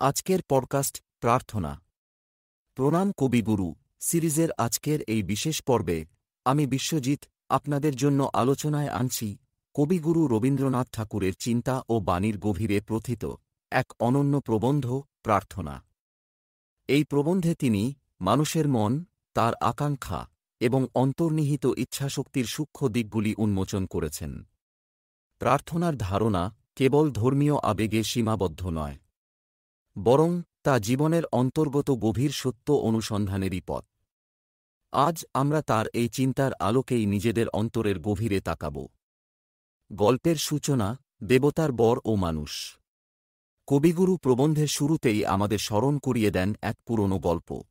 আজকের পডকাস্ট প্রার্থনা। প্রণাম কবিগুরু সিরিজের আজকের এই বিশেষ পর্বে আমি বিশ্বজিৎ আপনাদের জন্য আলোচনায় আনছি কবিগুরু রবীন্দ্রনাথ ঠাকুরের চিন্তা ও বাণীর গভীরে প্রথিত এক অনন্য প্রবন্ধ প্রার্থনা। এই প্রবন্ধে তিনি মানুষের মন, তার আকাঙ্ক্ষা এবং অন্তর্নিহিত ইচ্ছাশক্তির সূক্ষ্ম দিকগুলি উন্মোচন করেছেন। প্রার্থনার ধারণা কেবল ধর্মীয় আবেগে সীমাবদ্ধ নয়, বরং তা জীবনের অন্তর্গত গভীর সত্য অনুসন্ধানেরই পথ। আজ আমরা তার এই চিন্তার আলোকেই নিজেদের অন্তরের গভীরে তাকাব। গল্পের সূচনা দেবতার বর ও মানুষ। কবিগুরু প্রবন্ধের শুরুতেই আমাদের স্মরণ করিয়ে দেন এক পুরনো গল্প।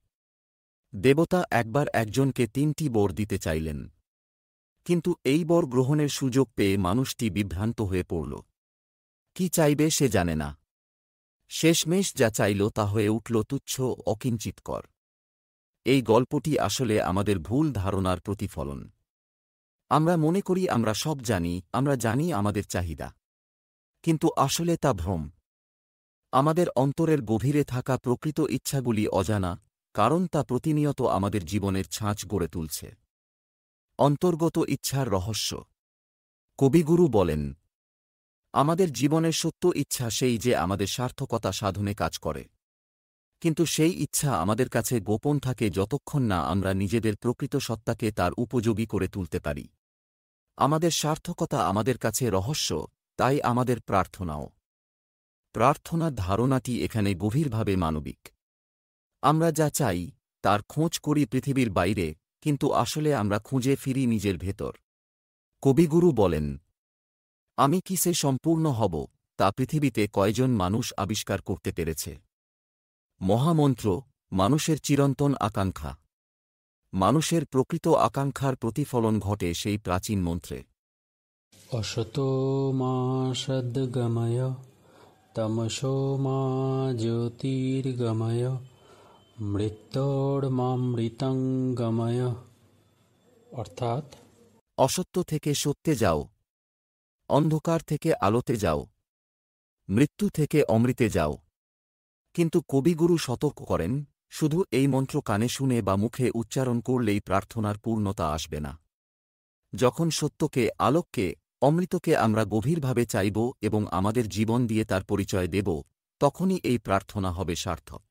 দেবতা একবার একজনকে 3টি বর দিতে চাইলেন, কিন্তু এই বর গ্রহণের সুযোগ পেয়ে মানুষটি বিভ্রান্ত হয়ে পড়ল। কি চাইবে সে জানে না। শেষমেশ যা চাইল তা হয়ে উঠল তুচ্ছ, অকিঞ্চিৎকর। এই গল্পটি আসলে আমাদের ভুল ধারণার প্রতিফলন। আমরা মনে করি আমরা সব জানি, আমরা জানি আমাদের চাহিদা, কিন্তু আসলে তা ভ্রম। আমাদের অন্তরের গভীরে থাকা প্রকৃত ইচ্ছাগুলি অজানা, কারণ তা প্রতিনিয়ত আমাদের জীবনের ছাঁচ গড়ে তুলছে। অন্তর্গত ইচ্ছার রহস্য। কবিগুরু বলেন, আমাদের জীবনের সত্য ইচ্ছা সেই যে আমাদের সার্থকতা সাধনে কাজ করে, কিন্তু সেই ইচ্ছা আমাদের কাছে গোপন থাকে যতক্ষণ না আমরা নিজেদের প্রকৃত সত্তাকে তার উপযোগী করে তুলতে পারি। আমাদের সার্থকতা আমাদের কাছে রহস্য, তাই আমাদের প্রার্থনাও। প্রার্থনার ধারণাটি এখানে গভীরভাবে মানবিক। আমরা যা চাই তার খোঁজ করি পৃথিবীর বাইরে, কিন্তু আসলে আমরা খুঁজে ফিরি নিজের ভেতর। কবিগুরু বলেন, আমি কিসে সম্পূর্ণ হব তা পৃথিবীতে কয়জন মানুষ আবিষ্কার করতে পেরেছে। মহামন্ত্র, মানুষের চিরন্তন আকাঙ্ক্ষা। মানুষের প্রকৃত আকাঙ্ক্ষার প্রতিফলন ঘটে সেই প্রাচীন মন্ত্রে। অসতো মা সদ্গময় তমসো মা জ্যোতির্গময় মৃত্যুর্মামৃতঙ্গময়। অর্থাৎ, অসত্য থেকে সত্যে যাও, অন্ধকার থেকে আলোতে যাও, মৃত্যু থেকে অমৃতে যাও। কিন্তু কবিগুরু সতর্ক করেন, শুধু এই মন্ত্র কানে শুনে বা মুখে উচ্চারণ করলেই প্রার্থনার পূর্ণতা আসবে না। যখন সত্যকে, আলোককে, অমৃতকে আমরা গভীরভাবে চাইব এবং আমাদের জীবন দিয়ে তার পরিচয় দেব, তখনই এই প্রার্থনা হবে সার্থক।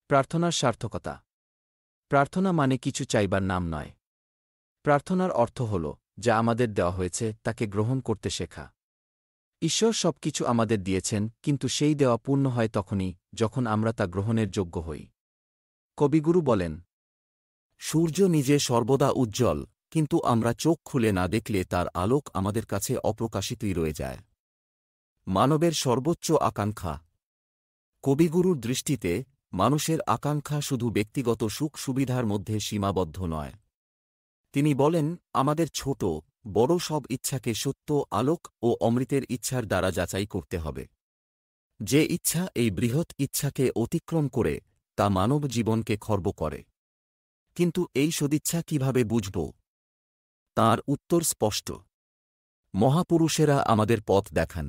প্রার্থনার সার্থকতা। প্রার্থনা মানে কিছু চাইবার নাম নয়। প্রার্থনার অর্থ হল যা আমাদের দেওয়া হয়েছে তাকে গ্রহণ করতে শেখা। ঈশ্বর সবকিছু আমাদের দিয়েছেন, কিন্তু সেই দেওয়া পূর্ণ হয় তখনই যখন আমরা তা গ্রহণের যোগ্য হই। কবিগুরু বলেন, সূর্য নিজে সর্বদা উজ্জ্বল, কিন্তু আমরা চোখ খুলে না দেখলে তার আলোক আমাদের কাছে অপ্রকাশিতই রয়ে যায়। মানবের সর্বোচ্চ আকাঙ্ক্ষা। কবিগুরুর দৃষ্টিতে মানুষের আকাঙ্ক্ষা শুধু ব্যক্তিগত সুখ সুবিধার মধ্যে সীমাবদ্ধ নয়। তিনি বলেন, আমাদের ছোট বড় সব ইচ্ছাকে সত্য, আলোক ও অমৃতের ইচ্ছার দ্বারা যাচাই করতে হবে। যে ইচ্ছা এই বৃহৎ ইচ্ছাকে অতিক্রম করে, তা মানব জীবনকে খর্ব করে। কিন্তু এই সদিচ্ছা কিভাবে বুঝব? তাঁর উত্তর স্পষ্ট। মহাপুরুষেরা আমাদের পথ দেখান।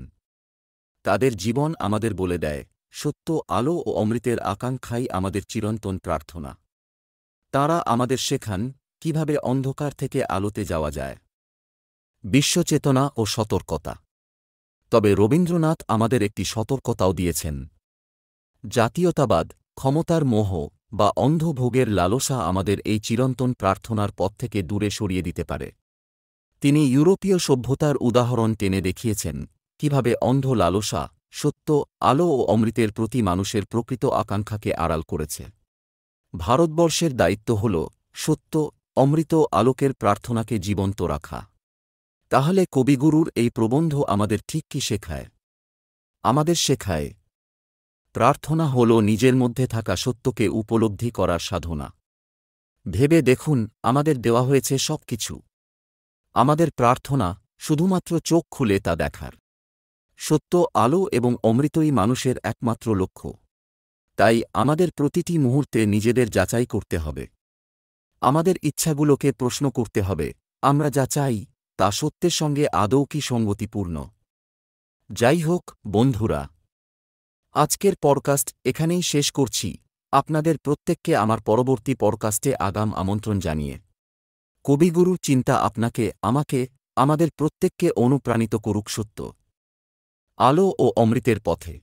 তাদের জীবন আমাদের বলে দেয়, সত্য, আলো ও অমৃতের আকাঙ্ক্ষাই আমাদের চিরন্তন প্রার্থনা। তাঁরা আমাদের শেখান কিভাবে অন্ধকার থেকে আলোতে যাওয়া যায়। বিশ্বচেতনা ও সতর্কতা। তবে রবীন্দ্রনাথ আমাদের একটি সতর্কতাও দিয়েছেন। জাতীয়তাবাদ, ক্ষমতার মোহ বা অন্ধ ভোগের লালসা আমাদের এই চিরন্তন প্রার্থনার পথ থেকে দূরে সরিয়ে দিতে পারে। তিনি ইউরোপীয় সভ্যতার উদাহরণ টেনে দেখিয়েছেন কিভাবে অন্ধ লালসা সত্য, আলো ও অমৃতের প্রতি মানুষের প্রকৃত আকাঙ্ক্ষাকে আড়াল করেছে। ভারতবর্ষের দায়িত্ব হল সত্য, অমৃত, আলোকের প্রার্থনাকে জীবন্ত রাখা। তাহলে কবিগুরুর এই প্রবন্ধ আমাদের ঠিক কি শেখায়? আমাদের শেখায়, প্রার্থনা হল নিজের মধ্যে থাকা সত্যকে উপলব্ধি করার সাধনা। ভেবে দেখুন, আমাদের দেওয়া হয়েছে সবকিছু। আমাদের প্রার্থনা শুধুমাত্র চোখ খুলে তা দেখার। সত্য, আলো এবং অমৃতই মানুষের একমাত্র লক্ষ্য। তাই আমাদের প্রতিটি মুহূর্তে নিজেদের যাচাই করতে হবে। আমাদের ইচ্ছাগুলোকে প্রশ্ন করতে হবে, আমরা যা চাই তা সত্যের সঙ্গে আদৌ কি সঙ্গতিপূর্ণ। যাই হোক বন্ধুরা, আজকের পডকাস্ট এখানেই শেষ করছি। আপনাদের প্রত্যেককে আমার পরবর্তী পডকাস্টে আগাম আমন্ত্রণ জানিয়ে কবিগুরুর চিন্তা আপনাকে, আমাকে, আমাদের প্রত্যেককে অনুপ্রাণিত করুক সত্য, আলো ও অমৃতের পথে।